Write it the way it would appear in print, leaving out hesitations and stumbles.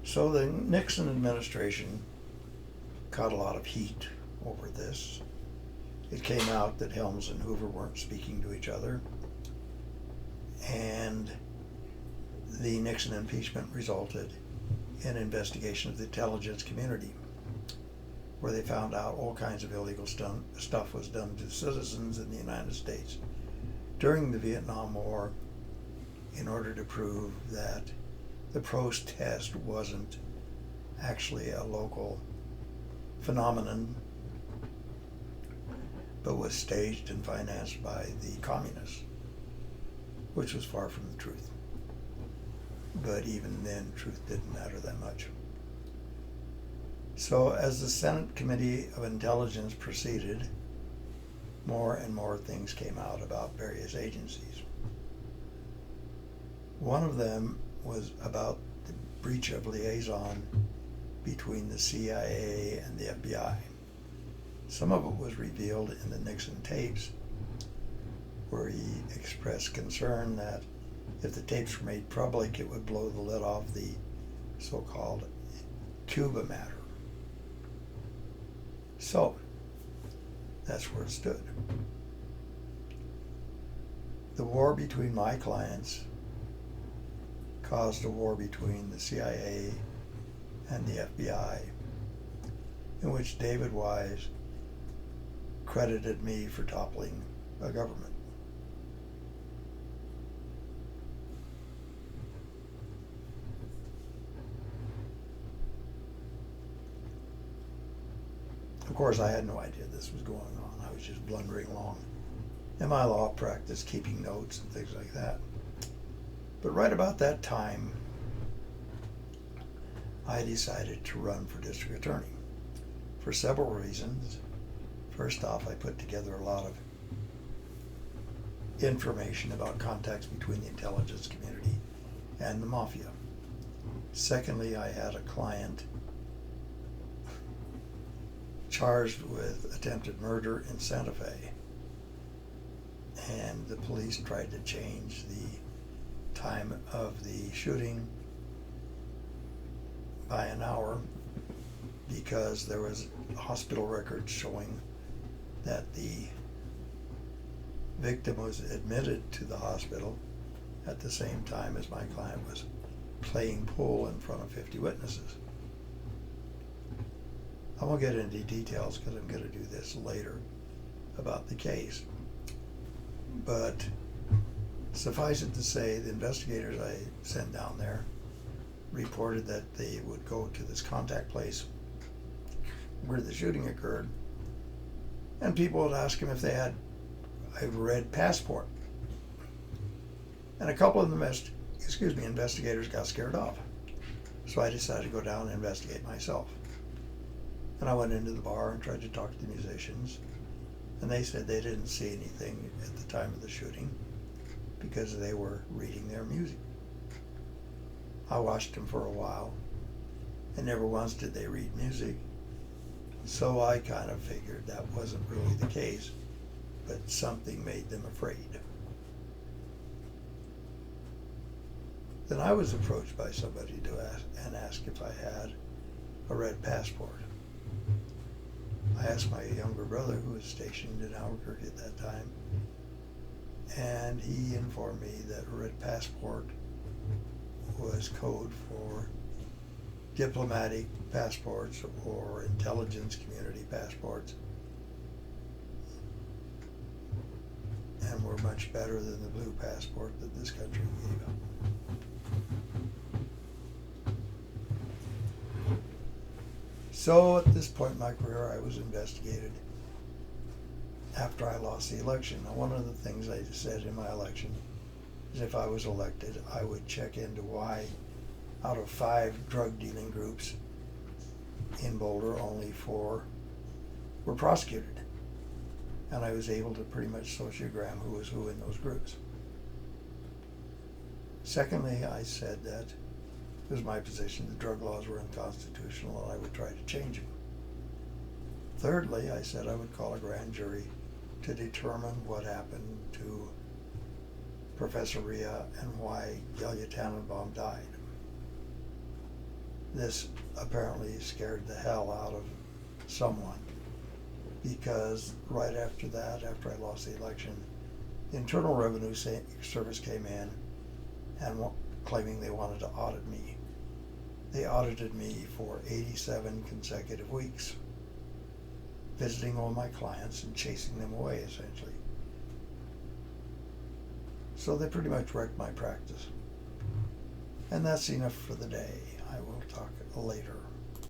So the Nixon administration caught a lot of heat over this. It came out that Helms and Hoover weren't speaking to each other, and the Nixon impeachment resulted in an investigation of the intelligence community, where they found out all kinds of illegal stuff was done to citizens in the United States during the Vietnam War in order to prove that the Prost test wasn't actually a local phenomenon, but was staged and financed by the communists, which was far from the truth. But even then, truth didn't matter that much. So as the Senate Committee of Intelligence proceeded, more and more things came out about various agencies. One of them was about the breach of liaison between the CIA and the FBI. Some of it was revealed in the Nixon tapes, where he expressed concern that if the tapes were made public, it would blow the lid off the so-called Cuba matter. So, that's where it stood. The war between my clients caused a war between the CIA and the FBI, in which David Wise credited me for toppling a government. Of course, I had no idea this was going on. I was just blundering along in my law practice, keeping notes and things like that. But right about that time, I decided to run for district attorney for several reasons. First off, I put together a lot of information about contacts between the intelligence community and the mafia. Secondly, I had a client charged with attempted murder in Santa Fe, and the police tried to change the time of the shooting by an hour because there was hospital records showing that the victim was admitted to the hospital at the same time as my client was playing pool in front of 50 witnesses. I won't get into details because I'm going to do this later about the case. But suffice it to say, the investigators I sent down there reported that they would go to this contact place where the shooting occurred, and people would ask them if they had a red passport. And a couple of the investigators got scared off. So I decided to go down and investigate myself. And I went into the bar and tried to talk to the musicians, and they said they didn't see anything at the time of the shooting because they were reading their music. I watched them for a while, and never once did they read music. So I kind of figured that wasn't really the case, but something made them afraid. Then I was approached by somebody to ask if I had a red passport. I asked my younger brother, who was stationed in Albuquerque at that time, and he informed me that a red passport was code for diplomatic passports or intelligence community passports, and were much better than the blue passport that this country gave. So at this point in my career, I was investigated after I lost the election. Now, one of the things I said in my election is if I was elected, I would check into why out of 5 drug dealing groups in Boulder, only 4 were prosecuted. And I was able to pretty much sociogram who was who in those groups. Secondly, I said that it was my position the drug laws were unconstitutional and I would try to change them. Thirdly, I said I would call a grand jury to determine what happened to Professor Ria and why Ilya Tannenbaum died. this apparently scared the hell out of someone, because right after that, after I lost the election, the Internal Revenue Service came in and claiming they wanted to audit me. They audited me for 87 consecutive weeks, visiting all my clients and chasing them away, essentially. So they pretty much wrecked my practice. And that's enough for the day. I will talk later.